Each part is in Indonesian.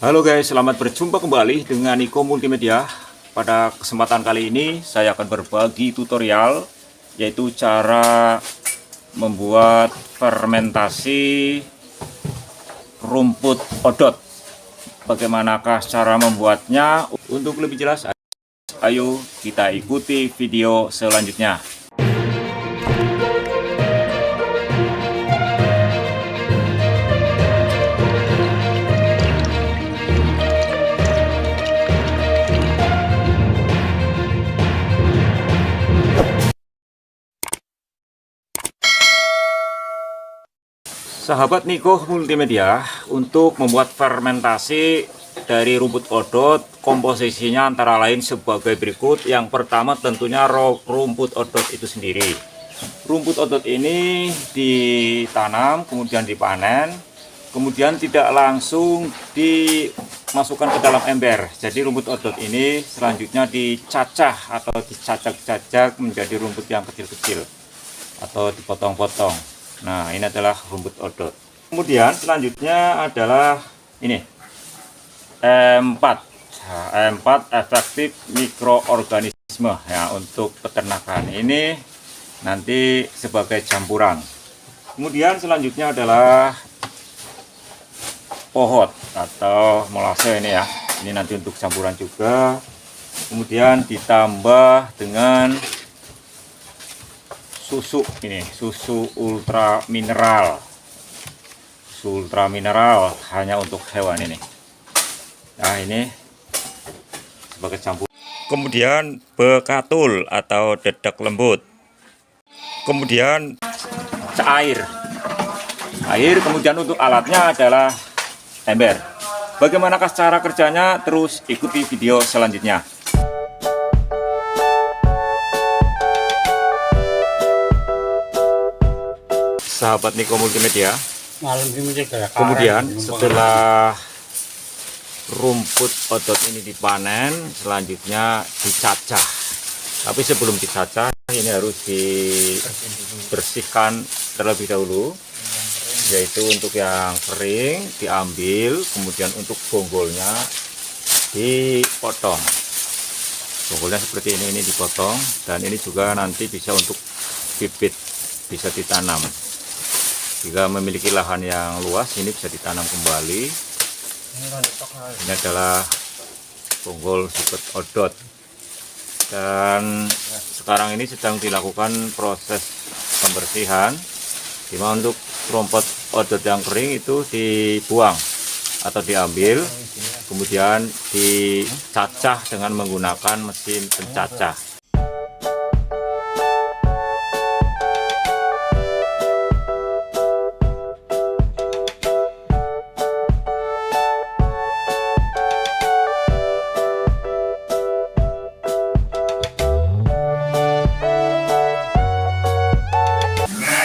Halo guys, selamat berjumpa kembali dengan Niko Multimedia. Pada kesempatan kali ini saya akan berbagi tutorial, yaitu cara membuat fermentasi rumput odot. Bagaimanakah cara membuatnya? Untuk lebih jelas, ayo kita ikuti video selanjutnya. Sahabat Niko Multimedia, untuk membuat fermentasi dari rumput odot, komposisinya antara lain sebagai berikut. Yang pertama tentunya rumput odot itu sendiri. Rumput odot ini ditanam, kemudian dipanen, kemudian tidak langsung dimasukkan ke dalam ember. Jadi rumput odot ini selanjutnya dicacah atau dicacak-cacak menjadi rumput yang kecil-kecil atau dipotong-potong. Nah, ini adalah rumput odot. Kemudian selanjutnya adalah ini E4. Nah, E4 efektif mikroorganisme ya, untuk peternakan. Ini nanti sebagai campuran. Kemudian selanjutnya adalah pohot atau molase ini ya. Ini nanti untuk campuran juga. Kemudian ditambah dengan susu, ini susu ultra mineral. Susu ultra mineral hanya untuk hewan ini. Nah, ini sebagai campur. Kemudian bekatul atau dedak lembut. Kemudian air. Kemudian untuk alatnya adalah ember. Bagaimanakah cara kerjanya? Terus ikuti video selanjutnya. Sahabat Niko Multimedia, kemudian setelah rumput odot ini dipanen, selanjutnya dicacah. Tapi sebelum dicacah, ini harus dibersihkan terlebih dahulu, yaitu untuk yang kering diambil, kemudian untuk bonggolnya dipotong. Bonggolnya seperti ini dipotong, dan ini juga nanti bisa untuk bibit, bisa ditanam. Jika memiliki lahan yang luas, ini bisa ditanam kembali. Ini adalah bonggol rumput odot. Dan sekarang ini sedang dilakukan proses pembersihan, dimana untuk rumput odot yang kering itu dibuang atau diambil, kemudian dicacah dengan menggunakan mesin pencacah.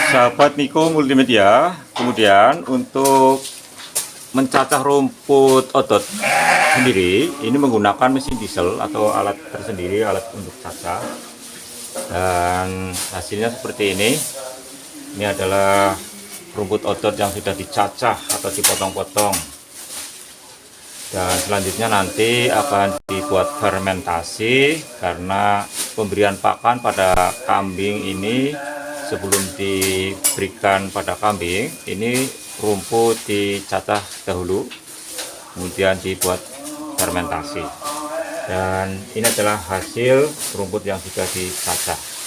Sahabat Niko Multimedia, kemudian untuk mencacah rumput odot sendiri, ini menggunakan mesin diesel atau alat tersendiri, alat untuk cacah. Dan hasilnya seperti ini. Ini adalah rumput odot yang sudah dicacah atau dipotong-potong. Dan selanjutnya nanti akan dibuat fermentasi, karena pemberian pakan pada kambing ini sebelum diberikan pada kambing, ini rumput dicacah dahulu, kemudian dibuat fermentasi. Dan ini adalah hasil rumput yang sudah dicacah.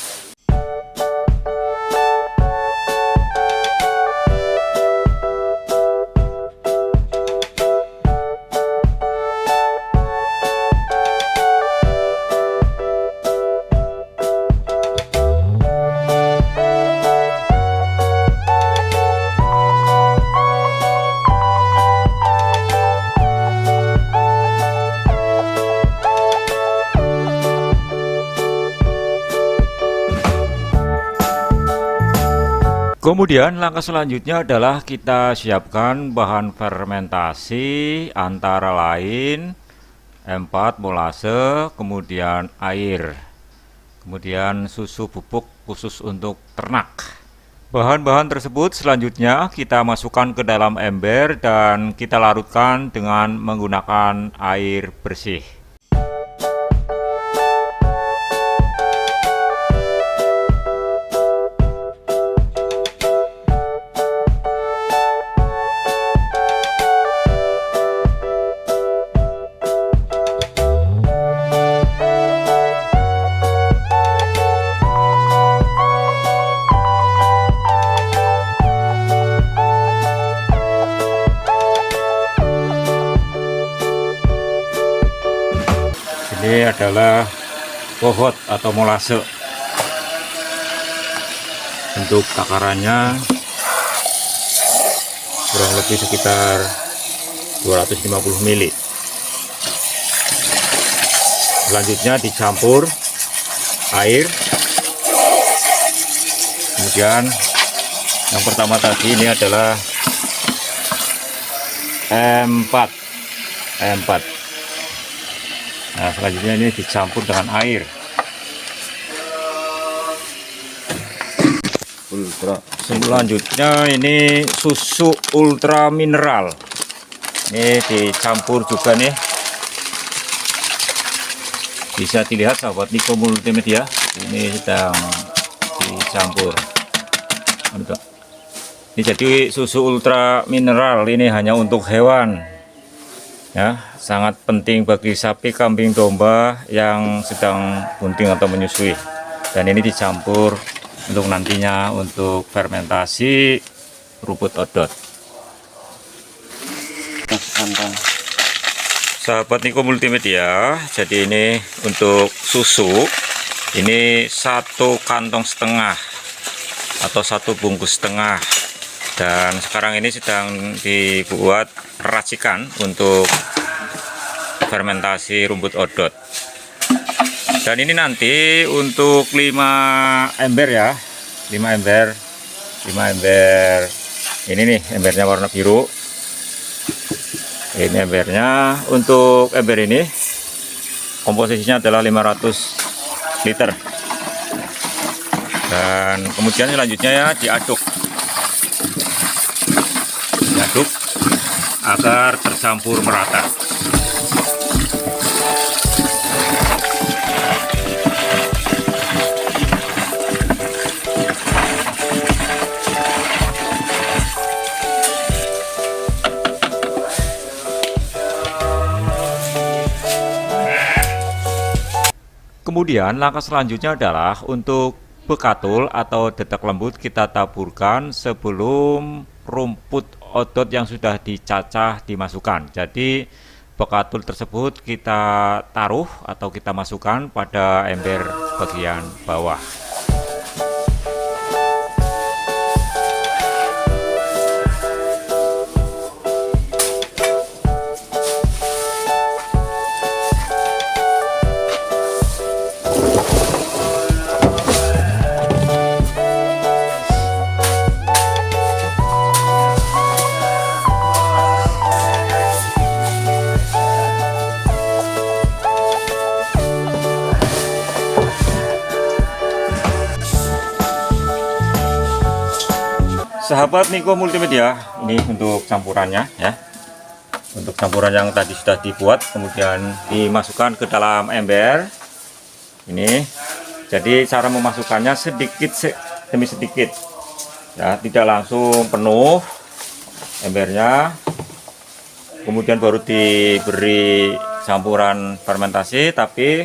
Kemudian langkah selanjutnya adalah kita siapkan bahan fermentasi, antara lain E4 molase, kemudian air, kemudian susu bubuk khusus untuk ternak, Bahan-bahan tersebut selanjutnya kita masukkan ke dalam ember dan kita larutkan dengan menggunakan air bersih. Ini adalah pohot atau molase. Untuk takarannya kurang lebih sekitar 250 ml. Selanjutnya dicampur air. Kemudian yang pertama tadi ini adalah E4. Nah, selanjutnya ini dicampur dengan air. Selanjutnya ini susu ultra mineral. Ini dicampur juga nih. Bisa dilihat sahabat Niko Multimedia, ini sedang dicampur. Ini jadi susu ultra mineral, ini hanya untuk hewan. Ya, sangat penting bagi sapi, kambing, domba yang sedang bunting atau menyusui. Dan ini dicampur untuk nantinya untuk fermentasi rumput odot. Sahabat Niko Multimedia, jadi ini untuk susu, ini 1 kantong setengah atau 1 bungkus setengah. Dan sekarang ini sedang dibuat racikan untuk fermentasi rumput odot. Dan ini nanti untuk 5 ember ya, 5 ember. Ini nih embernya warna biru. Ini embernya. Untuk ember ini komposisinya adalah 500 liter. Dan kemudian selanjutnya ya diaduk agar tercampur merata. Kemudian langkah selanjutnya adalah untuk bekatul atau detak lembut kita taburkan sebelum rumput odot yang sudah dicacah dimasukkan. Jadi bekatul tersebut kita taruh atau kita masukkan pada ember bagian bawah. Sahabat Niko Multimedia, ini untuk campurannya ya. Untuk campuran yang tadi sudah dibuat kemudian dimasukkan ke dalam ember. Ini. Jadi cara memasukkannya sedikit demi sedikit. Ya, tidak langsung penuh embernya. Kemudian baru diberi campuran fermentasi, tapi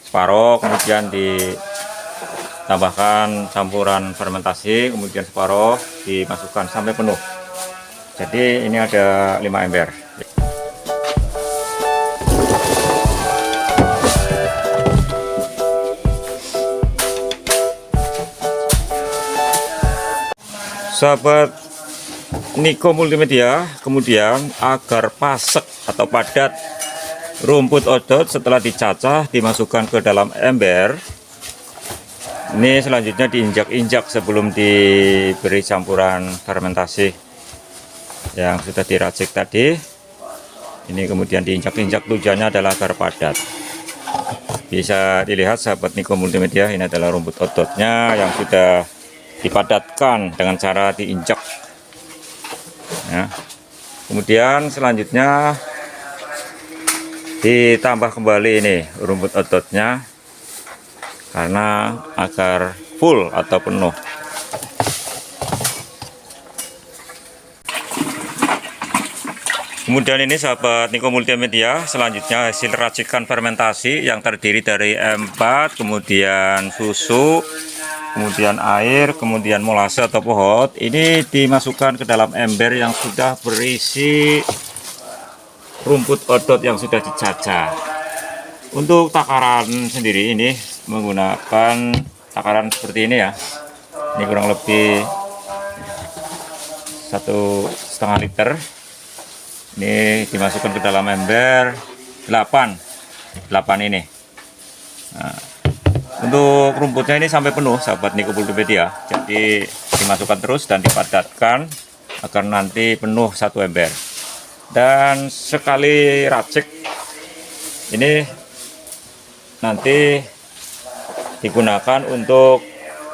separuh kemudian ditambahkan campuran fermentasi, kemudian separuh dimasukkan sampai penuh. Jadi ini ada 5 ember. Sahabat Niko Multimedia, kemudian agar pasek atau padat rumput odot setelah dicacah dimasukkan ke dalam ember. Ini selanjutnya diinjak-injak sebelum diberi campuran fermentasi yang sudah diracik tadi. Ini kemudian diinjak-injak, tujuannya adalah agar padat. Bisa dilihat sahabat Niko Multimedia, ini adalah rumput odotnya yang sudah dipadatkan dengan cara diinjak ya. Kemudian selanjutnya ditambah kembali ini rumput odotnya karena agar full atau penuh. Kemudian ini sahabat Niko Multimedia, selanjutnya hasil racikan fermentasi yang terdiri dari M4, kemudian susu, kemudian air, kemudian molase atau pohot. Ini dimasukkan ke dalam ember yang sudah berisi rumput odot yang sudah dicacah. Untuk takaran sendiri ini menggunakan takaran seperti ini ya. Ini kurang lebih 1,5 liter. Ini dimasukkan ke dalam ember 8 ini. Nah, untuk rumputnya ini sampai penuh sahabat Niko Multimedia. Jadi dimasukkan terus dan dipadatkan agar nanti penuh satu ember. Dan sekali racik ini nanti digunakan untuk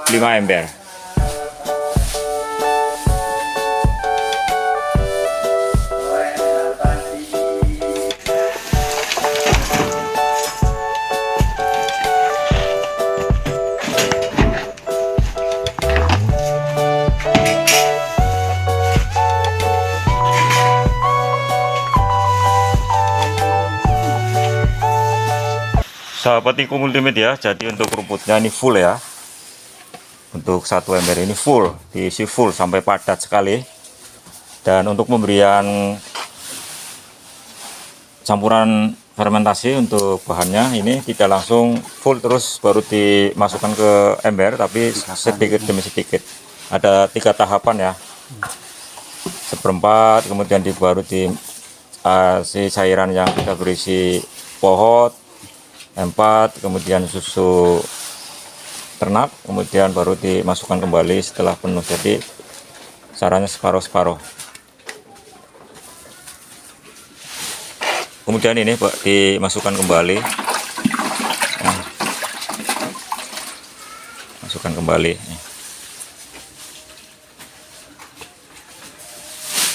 5 ember. Sahabat Niko Multimedia, jadi untuk rumputnya ini full ya. Untuk satu ember ini full, diisi full sampai padat sekali. Dan untuk pemberian campuran fermentasi untuk bahannya ini tidak langsung full terus baru dimasukkan ke ember, tapi sedikit demi sedikit. Ada 3 tahapan ya. Seperempat, kemudian baru diisi cairan yang sudah berisi pohot, M4, kemudian susu ternak, kemudian baru dimasukkan kembali setelah penuh. Jadi caranya separuh-separuh. Kemudian ini dimasukkan kembali, nah, masukkan kembali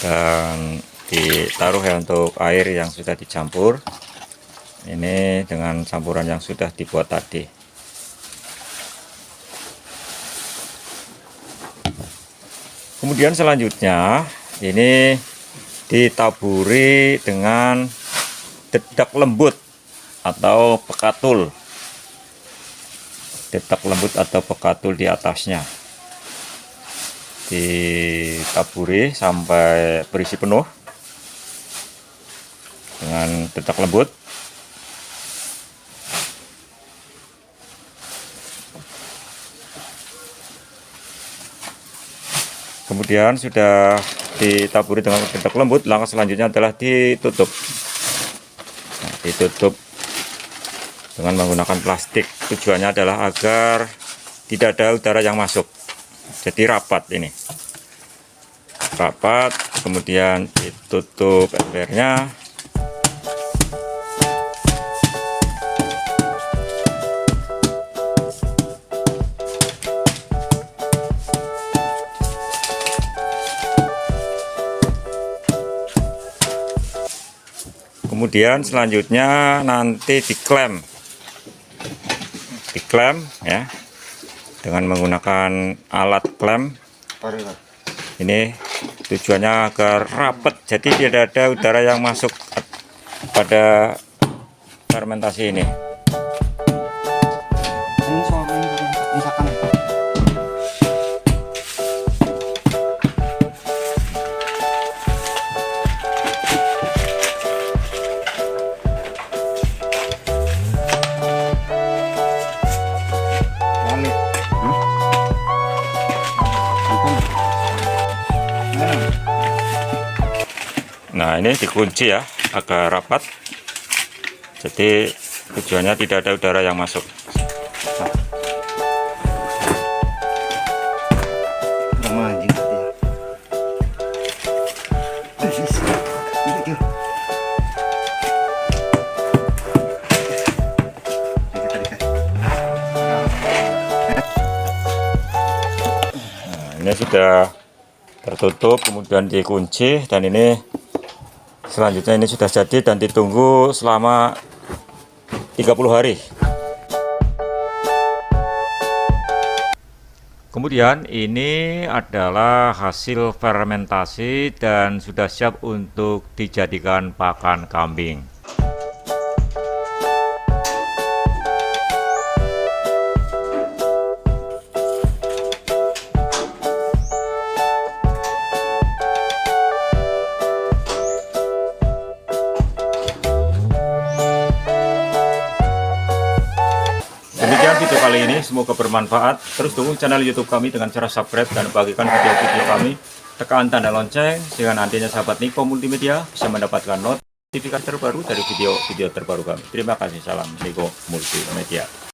dan ditaruh ya untuk air yang sudah dicampur. Ini dengan campuran yang sudah dibuat tadi. Kemudian selanjutnya ini ditaburi dengan dedak lembut atau pekatul. Dedak lembut atau pekatul di atasnya. Ditaburi sampai berisi penuh dengan dedak lembut. Kemudian sudah ditaburi dengan dedak lembut, langkah selanjutnya adalah ditutup. Nah, ditutup dengan menggunakan plastik. Tujuannya adalah agar tidak ada udara yang masuk. Jadi rapat ini. Rapat, kemudian ditutup embernya. Kemudian selanjutnya nanti diklem ya dengan menggunakan alat klem. Ini tujuannya agar rapat, jadi tidak ada udara yang masuk pada fermentasi ini. Nah, ini dikunci ya agar rapat, jadi tujuannya tidak ada udara yang masuk. sudah tertutup, kemudian dikunci, dan ini selanjutnya ini sudah jadi dan ditunggu selama 30 hari. Kemudian ini adalah hasil fermentasi dan sudah siap untuk dijadikan pakan kambing. Demikian video kali ini, semoga bermanfaat. Terus dukung channel YouTube kami dengan cara subscribe dan bagikan video-video kami. Tekan tanda lonceng sehingga nantinya sahabat Niko Multimedia bisa mendapatkan notifikasi terbaru dari video-video terbaru kami. Terima kasih, salam Niko Multimedia.